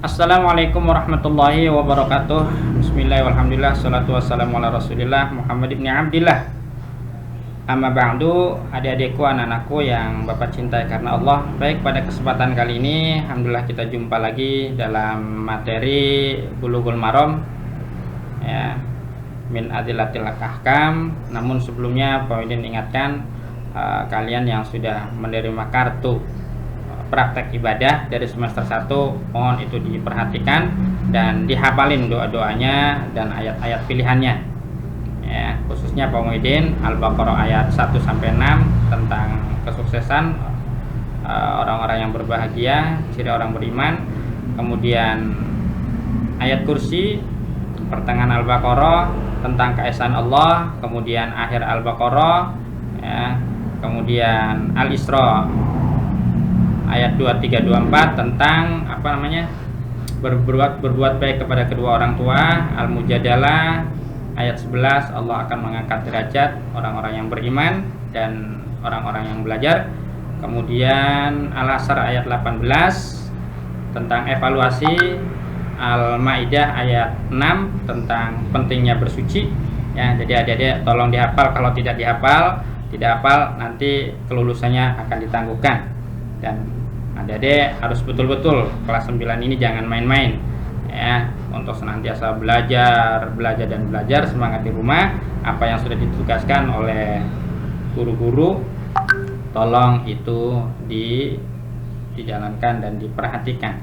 Assalamualaikum warahmatullahi wabarakatuh. Bismillah walhamdulillah salatu wassalamu ala rasulillah Muhammad ibn Abdillah. Amma ba'du, adik-adikku, anak-anakku yang Bapak cintai karena Allah. Baik, pada kesempatan kali ini alhamdulillah kita jumpa lagi dalam materi Bulughul Maram ya, min adillatil ahkam. Namun sebelumnya Pak Widin ingatkan kalian yang sudah menerima kartu praktek ibadah dari semester 1, mohon itu diperhatikan dan dihafalin doa-doanya dan ayat-ayat pilihannya ya, khususnya Pak Muhyiddin Al-Baqarah ayat 1-6 tentang kesuksesan orang-orang yang berbahagia, ciri orang beriman. Kemudian ayat kursi pertengahan Al-Baqarah tentang keesaan Allah. Kemudian akhir Al-Baqarah ya. Kemudian Al-Isra ayat 23-24 tentang berbuat baik kepada kedua orang tua. Al-Mujadalah ayat 11, Allah akan mengangkat derajat orang-orang yang beriman dan orang-orang yang belajar. Kemudian Al-Asr ayat 18 tentang evaluasi. Al-Maidah ayat 6 tentang pentingnya bersuci ya. Jadi adik-adik tolong dihafal, kalau tidak hafal nanti kelulusannya akan ditangguhkan. Dan adik-adik harus betul-betul kelas 9 ini jangan main-main ya, untuk senantiasa belajar, semangat di rumah. Apa yang sudah ditugaskan oleh guru-guru tolong itu dijalankan dan diperhatikan.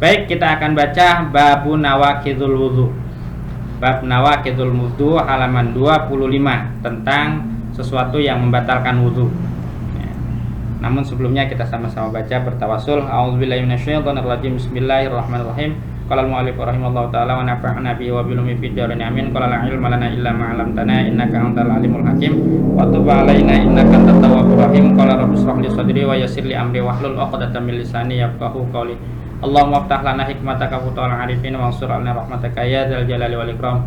Baik, kita akan baca Babu Nawaqidul Wudhu. Bab Nawaqidul Wudhu halaman 25 tentang sesuatu yang membatalkan wudhu. Namun sebelumnya kita sama-sama baca bertawasul. A'udzubillahi minasyaitonirrajim. Bismillahirrahmanirrahim. Qala al-mu'allif rahimallahu taala wa nafa'ana bihi wa bil ummi fid dharain amin. Qala la ilma lana illa ma 'allamtana innaka antal alimul hakim. Wa tub 'alaina innaka antat tawwabur rahim. Qala rabbi shrah li sadri wa yassir li amri wahlul 'uqdatam min lisani yafqahu qawli. Allahumma iftah lana hikmataka wa ta'ala 'arifin wa ansur 'alna rahmataka ya dzal jalali wal ikram.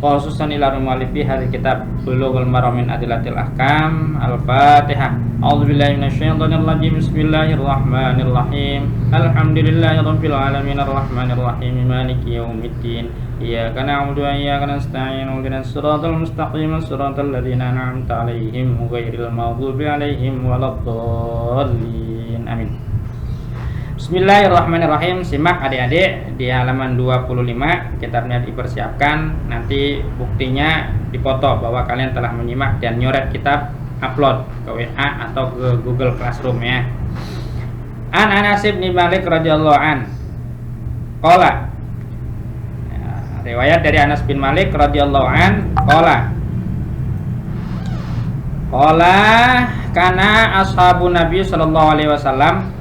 Khususan ila mu'allifi hadhihi kitab Bulughul Maram min adillatil ahkam. Al-Fatihah. A'udzubillahi minasyaitonir rajim. Bismillahirrahmanirrahim. Alhamdulillahirabbil alamin arrahmanir rahim maliki yaumiddin. Iyyaka na'budu wa iyyaka nasta'in. Ihdinas siratal mustaqim, siratal ladzina an'amta 'alaihim ghairil maghdubi 'alaihim waladdallin. Amin. Bismillahirrahmanirrahim. Simak adik-adik di halaman 25, kitabnya dipersiapkan. Nanti buktinya dipoto bahwa kalian telah menyimak dan nyoret kitab, upload ke WA atau ke Google Classroom ya. An Anas bin Malik radhiyallahu an. Qala. Riwayat dari Anas bin Malik radhiyallahu an, qala. Qala kana ashabun Nabi sallallahu alaihi wasallam,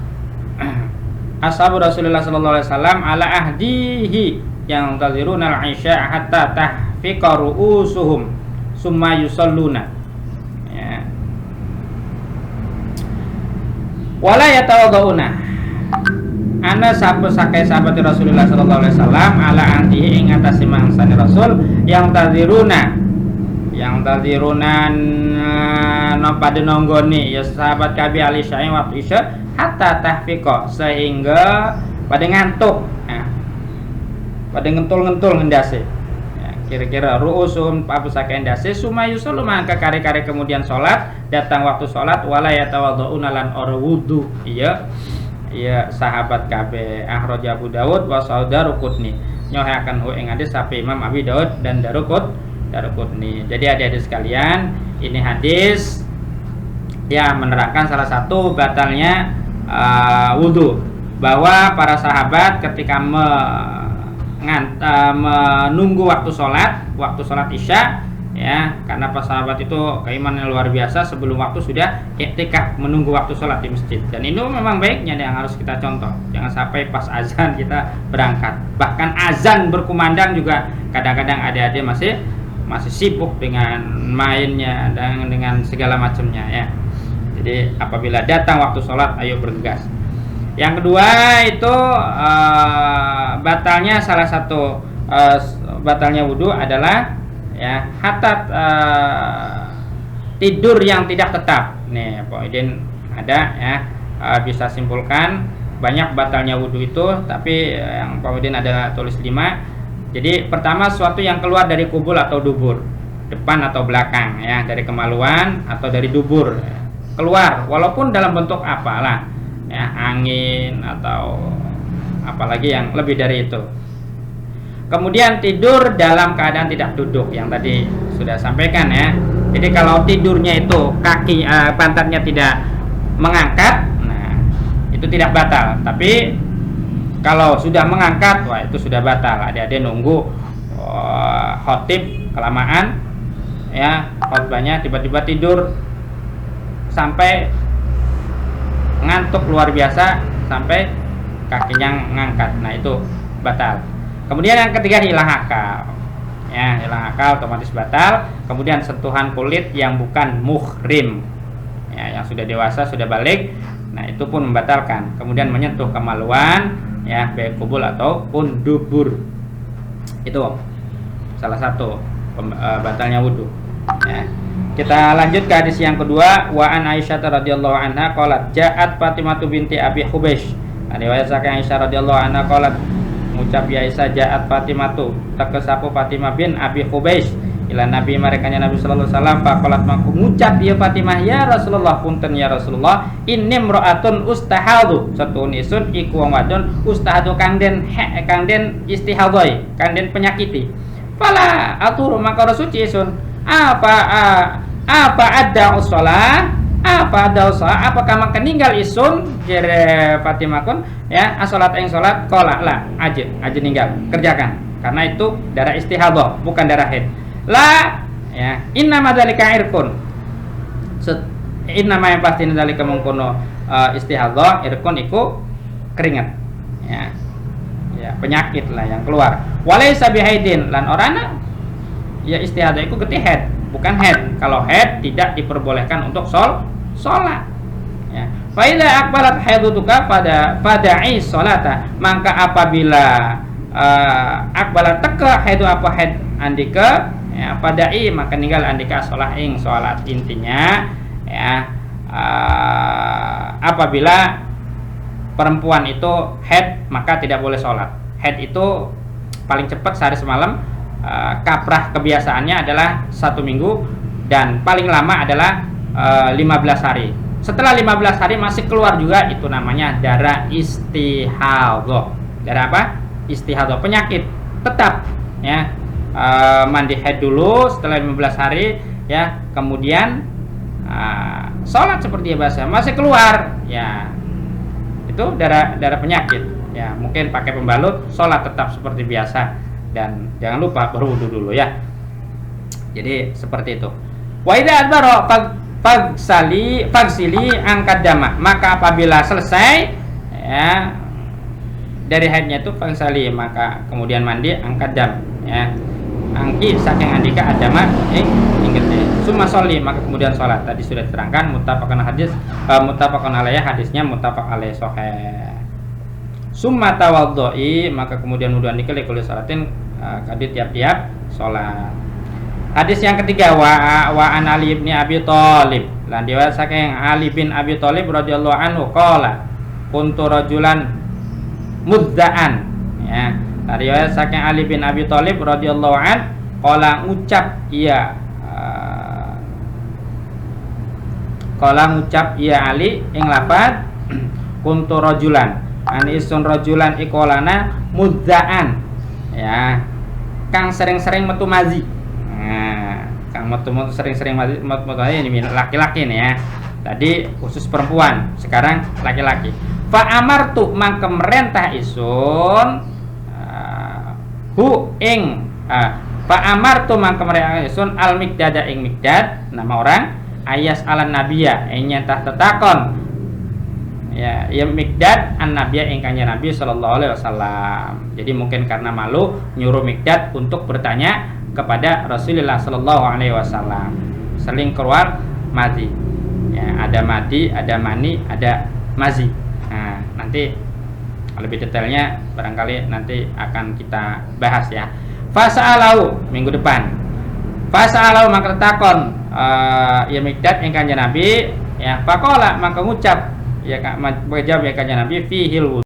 ashabu Rasulullah sallallahu alaihi wasallam ala ahdihi yang taziruna al-isya hatta tahfiqa ru'usuhum summa yusalluna ya. Wala yatawaddauna. Ana sakai sahabat Rasulullah sallallahu alaihi wasallam ala ahdihi ing atase mangsane Rasul yang taziruna no pada nonggoni ya sahabat kabi alisya waktu isya hatta tahfiqa, sehingga pada ngantuk ya, pada ngentul-ngentul ngendase ya, kira-kira ru'usum papusaka endase sumayusul maka kare-kare kemudian sholat, datang waktu sholat wala yatawaddauna lan ora wudu. Iya sahabat KB akhraja Abu Dawud wa Daruqutni nyohaken hu ing hadis sapi Imam Abi Daud dan Daruqutni. Jadi adik-adik sekalian, ini hadis yang menerangkan salah satu batalnya wudhu, bahwa para sahabat ketika menunggu waktu sholat isya ya, karena para sahabat itu keimanan luar biasa, sebelum waktu sudah iktikaf menunggu waktu sholat di masjid. Dan itu memang baiknya yang harus kita contoh. Jangan sampai pas azan kita berangkat. Bahkan azan berkumandang juga kadang-kadang adik-adik masih sibuk dengan mainnya dan dengan segala macamnya ya. Jadi apabila datang waktu sholat, ayo bergegas. Yang kedua itu batalnya salah satu batalnya wudhu adalah ya hatta tidur yang tidak tetap. Nih Pak Idin ada ya, bisa simpulkan banyak batalnya wudhu itu, tapi yang Pak ada tulis 5. Jadi pertama, sesuatu yang keluar dari kubul atau dubur, depan atau belakang, ya, dari kemaluan atau dari dubur, keluar walaupun dalam bentuk apalah, ya, angin atau apalagi yang lebih dari itu. Kemudian tidur dalam keadaan tidak duduk, yang tadi sudah sampaikan, ya. Jadi kalau tidurnya itu kaki pantatnya tidak mengangkat, nah itu tidak batal. Tapi kalau sudah mengangkat, wah itu sudah batal. Adik-adik nunggu khotib kelamaan, ya, khotbahnya tiba-tiba tidur sampai ngantuk luar biasa sampai kakinya ngangkat, nah itu batal. Kemudian yang ketiga, hilang akal, ya, hilang akal otomatis batal. Kemudian sentuhan kulit yang bukan muhrim, ya, yang sudah dewasa, sudah balik, nah itu pun membatalkan. Kemudian menyentuh kemaluan, ya, baik kubul ataupun dubur, itu salah satu batalnya wudhu, ya. Kita lanjut ke hadis yang kedua. Wa an Aisyah radhiyallahu anha qalat ja'at Fatimah binti Abi Hubeish. Riwayat saking Aisyah radhiyallahu anha qalat, ngucap ya Aisyah, ja'at Fatimah tekesapu Fatimah bin Abi Hubeish ila Nabi marekanya Nabi sallallahu alaihi wasallam, faqalat mangku ngucap ya Fatimah, ya Rasulullah, punten ya Rasulullah, inni imra'atun ustahadu, satun isun iku wong wadon ustahadu kang den istihadoi, kang den penyakiti. Fala atur maka suci isun apa ada usolah, apa ada usaha, apakah maka ninggal isun jere Fatimah kun, ya, asolat ing solat kola lah aja ninggal, kerjakan, karena itu darah istihadah bukan darah haid. La, ya, inna madzalika irkun, inna ma yang pasti dzalika mengkono istihadah, irkun iku keringat, ya, ya, penyakit lah yang keluar. Walaysa bihaidin, lan orana, ya, istihadah itu geti head, bukan head. Kalau head tidak diperbolehkan untuk sholat, ya. Fa idza aqbalat haidutuka fada'i sholata, maka apabila aqbalat teka haidu apa haid andika, ya, fada'i maka ninggal andika sholat ing sholat. Intinya, ya, apabila perempuan itu head maka tidak boleh sholat. Head itu paling cepat sehari semalam. Kaprah kebiasaannya adalah 1 minggu, dan paling lama adalah 15 hari. Setelah 15 hari masih keluar juga, itu namanya darah istihadhah. Darah apa? Istihadhah, penyakit tetap, ya. Mandi haid dulu, setelah 15 hari, ya, kemudian sholat seperti biasa, masih keluar, ya, itu darah penyakit, ya. Mungkin pakai pembalut, sholat tetap seperti biasa. Dan jangan lupa berwudu dulu, ya. Jadi seperti itu. Wa idza adbara fagsili angkat dama, maka apabila selesai, ya, dari haidnya itu fagsali, maka kemudian mandi angkat dam, ya. Angki saking andika adama ingat, summa sholli, maka kemudian sholat. Tadi sudah diterangkan muttafaqun alaih, hadisnya muttafaq alaih sahih. Summa tawaddu'i, maka kemudian wudu andika likulli salatin, kadi tiap-tiap sholat. Hadis yang ketiga, wa an Ali bin Abi Thalib, lan diwayat saking Ali bin Abi Thalib radhiyallahu anhu qala kuntu rajulan mudda'an, ya. Riwayat saking Ali bin Abi Thalib radhiyallahu an qala ngucap iya Ali ing lafaz kuntu rajulan anisun rajulan ikolana mudzaan, ya, kang sering-sering metu mazi. Nah, kang metu sering-sering mazi ini laki-laki nih, ya. Tadi khusus perempuan, sekarang laki-laki. Fa amartu mangke merentah isun fa amartu mangke merentah isun al Miqdad ing Miqdad, nama orang, ayas alan nabiya ing nyentah tetakon, ya, ya Miqdad an Nabiya ing kanjeng Nabi sallallahu alaihi wasallam. Jadi mungkin karena malu nyuruh Miqdad untuk bertanya kepada Rasulullah sallallahu alaihi wasallam. Seling keluar madi, ya, ada madi, ada mani, ada mazi. Nah, nanti lebih detailnya barangkali nanti akan kita bahas, ya. Fasa'alahu minggu depan. Fasa'alahu maka takon ya Miqdad ing kanjeng Nabi, ya, faqala maka ngucap Ya Kak, jawab ya Kanjeng Nabi fihil